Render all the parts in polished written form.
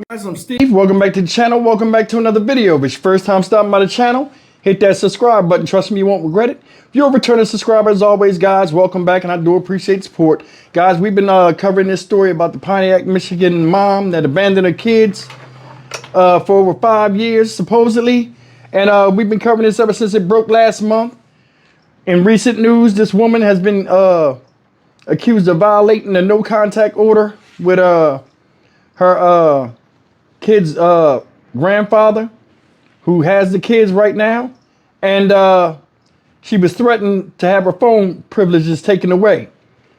Guys, I'm Steve. Welcome back to the channel. Welcome back to another video. If it's your first time stopping by the channel, hit that subscribe button. Trust me, you won't regret it. If you're a returning subscriber, as always, guys, welcome back, and I do appreciate support. Guys, we've been covering this story about the Pontiac, Michigan mom that abandoned her kids for over 5 years, supposedly. And we've been covering this ever since it broke last month. In recent news, this woman has been accused of violating the no-contact order with her kid's grandfather, who has the kids right now, and she was threatened to have her phone privileges taken away.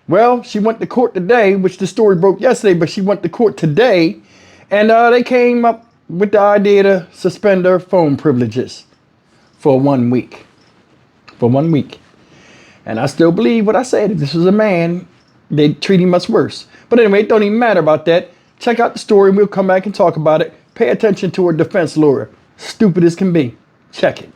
Well, she went to court today, which the story broke yesterday, but she went to court today, and they came up with the idea to suspend her phone privileges for 1 week. For 1 week. And I still believe what I said. If this was a man, they'd treat him much worse. But anyway, it don't even matter about that. Check out the story and we'll come back and talk about it. Pay attention to her defense lawyer. Stupid as can be. Check it.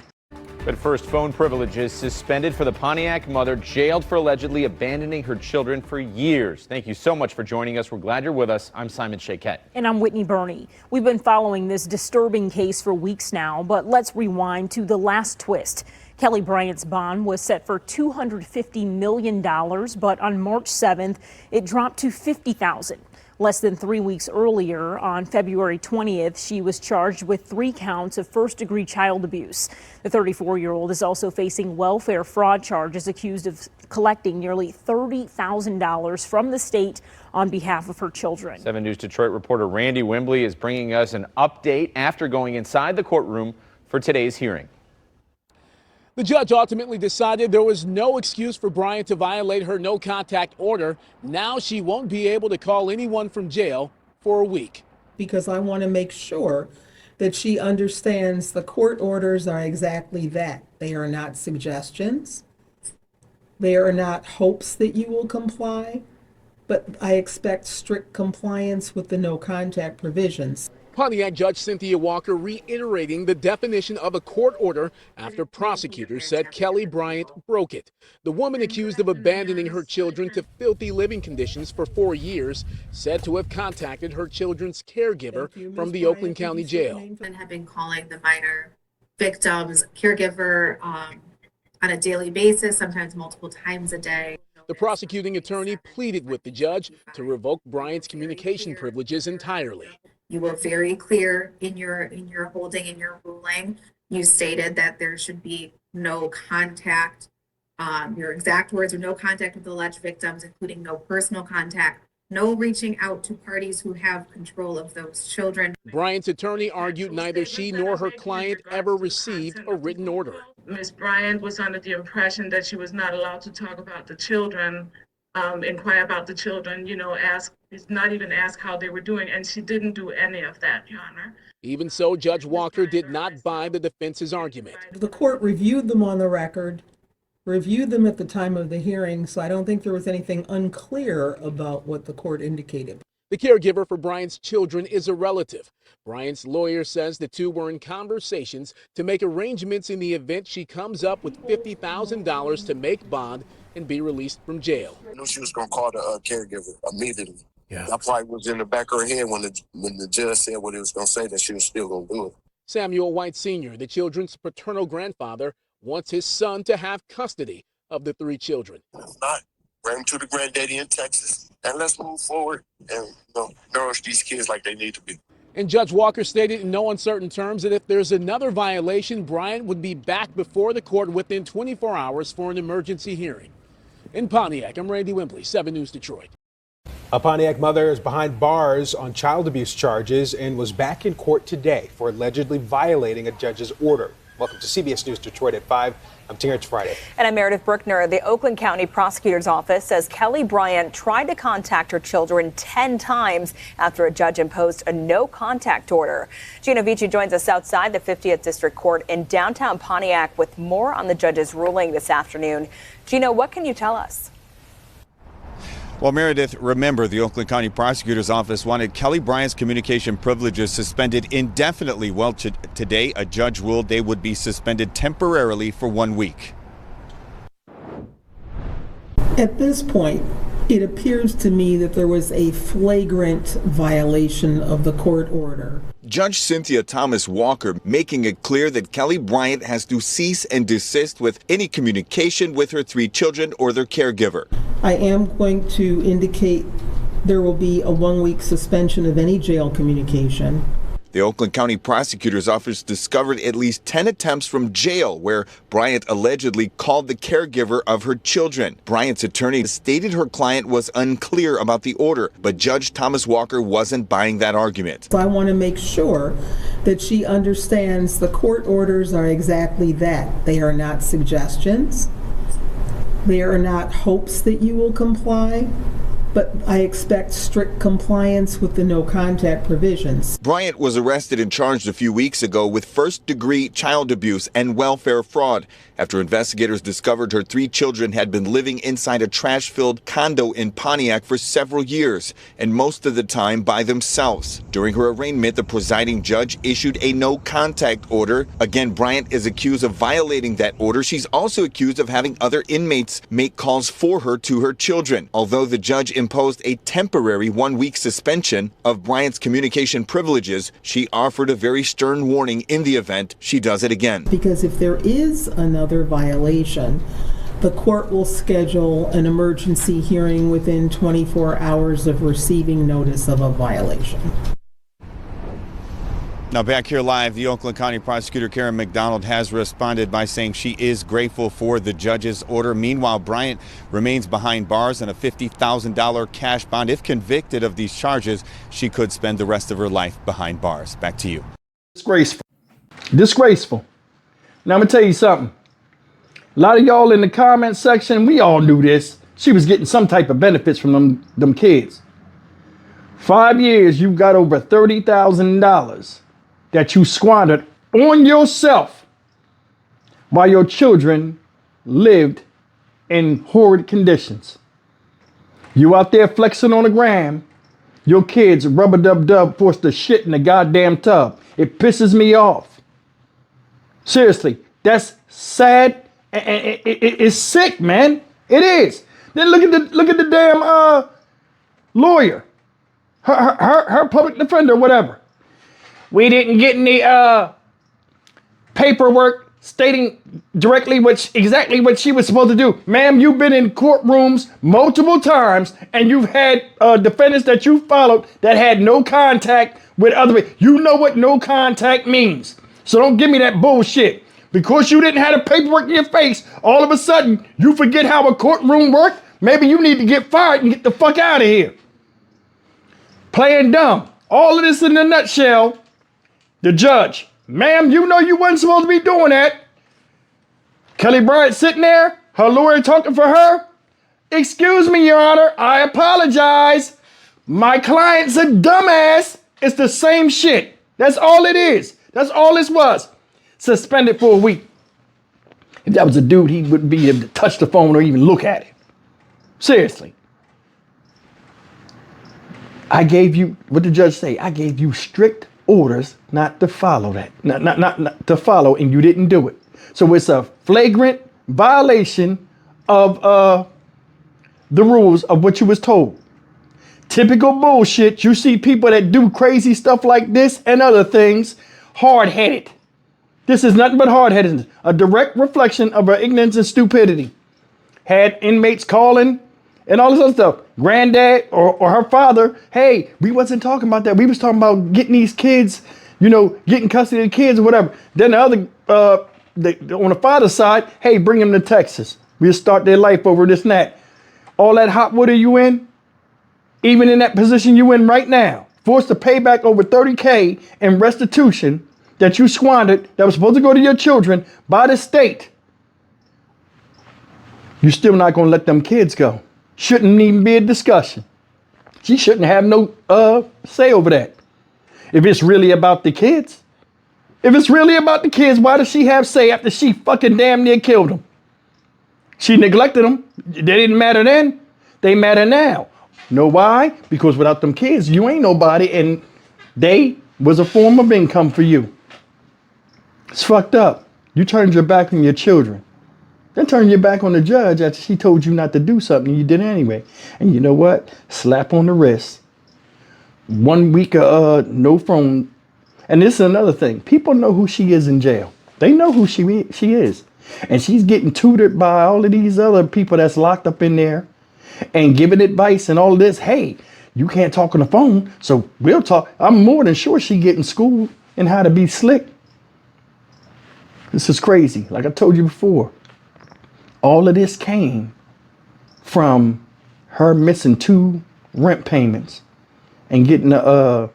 But first, phone privileges suspended for the Pontiac mother jailed for allegedly abandoning her children for years. Thank you so much for joining us. We're glad you're with us. I'm Simon Shaquette. And I'm Whitney Burney. We've been following this disturbing case for weeks now, but let's rewind to the last twist. Kelly Bryant's bond was set for $250 million, but on March 7th, it dropped to $50,000. Less than 3 weeks earlier, on February 20th, she was charged with 3 counts of first-degree child abuse. The 34-year-old is also facing welfare fraud charges, accused of collecting nearly $30,000 from the state on behalf of her children. 7 News Detroit reporter Randy Wimbley is bringing us an update after going inside the courtroom for today's hearing. The judge ultimately decided there was no excuse for Bryant to violate her no-contact order. Now she won't be able to call anyone from jail for a week. Because I want to make sure that she understands the court orders are exactly that. They are not suggestions. They are not hopes that you will comply, but I expect strict compliance with the no-contact provisions. Pontiac Judge Cynthia Walker reiterating the definition of a court order after prosecutors said Kelly Bryant broke it. The woman accused of abandoning her children to filthy living conditions for 4 years said to have contacted her children's caregiver from the Oakland County Jail. And have been calling the minor victims caregiver on a daily basis, sometimes multiple times a day. The prosecuting attorney pleaded with the judge to revoke Bryant's communication privileges entirely. You were very clear in your holding, in your ruling. You stated that there should be no contact. Your exact words are no contact with alleged victims, including no personal contact, no reaching out to parties who have control of those children. Bryant's attorney argued neither she nor her client ever received a written order. Ms. Bryant was under the impression that she was not allowed to talk about the children, inquire about the children, not even ask how they were doing, and she didn't do any of that, Your Honor. Even so, Judge Walker did not buy the defense's argument. The court reviewed them on the record, reviewed them at the time of the hearing, so I don't think there was anything unclear about what the court indicated. The caregiver for Bryant's children is a relative. Bryant's lawyer says the two were in conversations to make arrangements in the event she comes up with $50,000 to make bond and be released from jail. I knew she was going to call the caregiver immediately. Yeah. That probably was in the back of her head when the judge said what he was going to say, that she was still going to do it. Samuel White Sr., the children's paternal grandfather, wants his son to have custody of the 3 children. If not, bring them to the granddaddy in Texas, and let's move forward and nourish these kids like they need to be. And Judge Walker stated in no uncertain terms that if there's another violation, Bryant would be back before the court within 24 hours for an emergency hearing. In Pontiac, I'm Randy Wimbley, 7 News Detroit. A Pontiac mother is behind bars on child abuse charges and was back in court today for allegedly violating a judge's order. Welcome to CBS News Detroit at 5. I'm Terrence Friday. And I'm Meredith Bruckner. The Oakland County Prosecutor's Office says Kelly Bryant tried to contact her children 10 times after a judge imposed a no-contact order. Gina Vici joins us outside the 50th District Court in downtown Pontiac with more on the judge's ruling this afternoon. Gina, what can you tell us? Well, Meredith, remember, the Oakland County Prosecutor's Office wanted Kelly Bryant's communication privileges suspended indefinitely. Well, today, a judge ruled they would be suspended temporarily for 1 week. At this point, It appears to me that there was a flagrant violation of the court order. Judge Cynthia Thomas Walker making it clear that Kelly Bryant has to cease and desist with any communication with her 3 children or their caregiver. I am going to indicate there will be a 1-week suspension of any jail communication. The Oakland County Prosecutor's Office discovered at least 10 attempts from jail where Bryant allegedly called the caregiver of her children. Bryant's attorney stated her client was unclear about the order, but Judge Thomas Walker wasn't buying that argument. So I want to make sure that she understands the court orders are exactly that. They are not suggestions. They are not hopes that you will comply. But I expect strict compliance with the no contact provisions. Bryant was arrested and charged a few weeks ago with first-degree child abuse and welfare fraud after investigators discovered her 3 children had been living inside a trash-filled condo in Pontiac for several years, and most of the time by themselves. During her arraignment, the presiding judge issued a no contact order. Again, Bryant is accused of violating that order. She's also accused of having other inmates make calls for her to her children. Although the judge imposed a temporary 1-week suspension of Bryant's communication privileges, she offered a very stern warning in the event she does it again. Because if there is another violation, the court will schedule an emergency hearing within 24 hours of receiving notice of a violation. Now back here live, the Oakland County Prosecutor Karen McDonald has responded by saying she is grateful for the judge's order. Meanwhile, Bryant remains behind bars on a $50,000 cash bond. If convicted of these charges, she could spend the rest of her life behind bars. Back to you. Disgraceful. Disgraceful. Now I'm going to tell you something. A lot of y'all in the comment section, we all knew this. She was getting some type of benefits from them kids. 5 years, you got over $30,000 that you squandered on yourself while your children lived in horrid conditions. You out there flexing on the gram, your kids rubber-dub-dub forced to shit in the goddamn tub. It pisses me off. Seriously, that's sad and it's sick, man. It is. Then look at the damn lawyer, her public defender, whatever. We didn't get any paperwork stating directly exactly what she was supposed to do. Ma'am, you've been in courtrooms multiple times and you've had defendants that you followed that had no contact with other people. You know what no contact means. So don't give me that bullshit. Because you didn't have the paperwork in your face, all of a sudden you forget how a courtroom works. Maybe you need to get fired and get the fuck out of here. Playing dumb. All of this in a nutshell. The judge, ma'am, you know you wasn't supposed to be doing that. Kelly Bryant sitting there, her lawyer talking for her. Excuse me, Your Honor, I apologize. My client's a dumbass. It's the same shit. That's all it is. That's all this was. Suspended for a week. If that was a dude, he wouldn't be able to touch the phone or even look at it. Seriously. I gave you, what did the judge say? I gave you strict orders not to follow that. Not to follow, and you didn't do it. So it's a flagrant violation of the rules of what you was told. Typical bullshit. You see people that do crazy stuff like this and other things, hard-headed. This is nothing but hard-headedness. A direct reflection of her ignorance and stupidity. Had inmates calling and all this other stuff. Granddad or her father, hey, we wasn't talking about that. We was talking about getting these kids, you know, getting custody of the kids or whatever. Then the other, on the father's side, hey, bring them to Texas. We'll start their life over this and that. All that hot water you in, even in that position you in right now, forced to pay back over $30K in restitution that you squandered that was supposed to go to your children by the state. You're still not going to let them kids go. Shouldn't even be a discussion. She shouldn't have no say over that. If it's really about the kids. If it's really about the kids, why does she have say after she fucking damn near killed them? She neglected them. They didn't matter then. They matter now. Know why? Because without them kids, you ain't nobody, and they was a form of income for you. It's fucked up. You turned your back on your children. Then turn your back on the judge after she told you not to do something and you did it anyway. And you know what? Slap on the wrist. 1 week of no phone. And this is another thing. People know who she is in jail. They know who she is. And she's getting tutored by all of these other people that's locked up in there and giving advice and all of this. Hey, you can't talk on the phone, so we'll talk. I'm more than sure she getting schooled in how to be slick. This is crazy. Like I told you before, all of this came from her missing 2 rent payments and getting a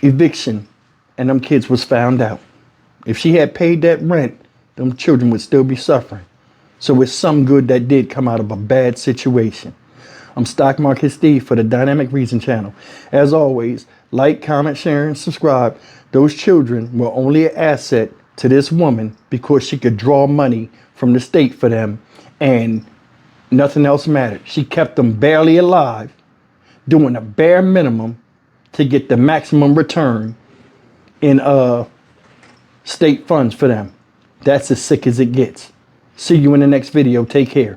eviction, and them kids was found out. If she had paid that rent, them children would still be suffering. So it's some good that did come out of a bad situation. I'm Stock Market Steve for the Dynamic Reason channel. As always, like, comment, share, and subscribe. Those children were only an asset to this woman because she could draw money from the state for them and nothing else mattered. She kept them barely alive, doing a bare minimum to get the maximum return in state funds for them. That's as sick as it gets. See you in the next video. Take care.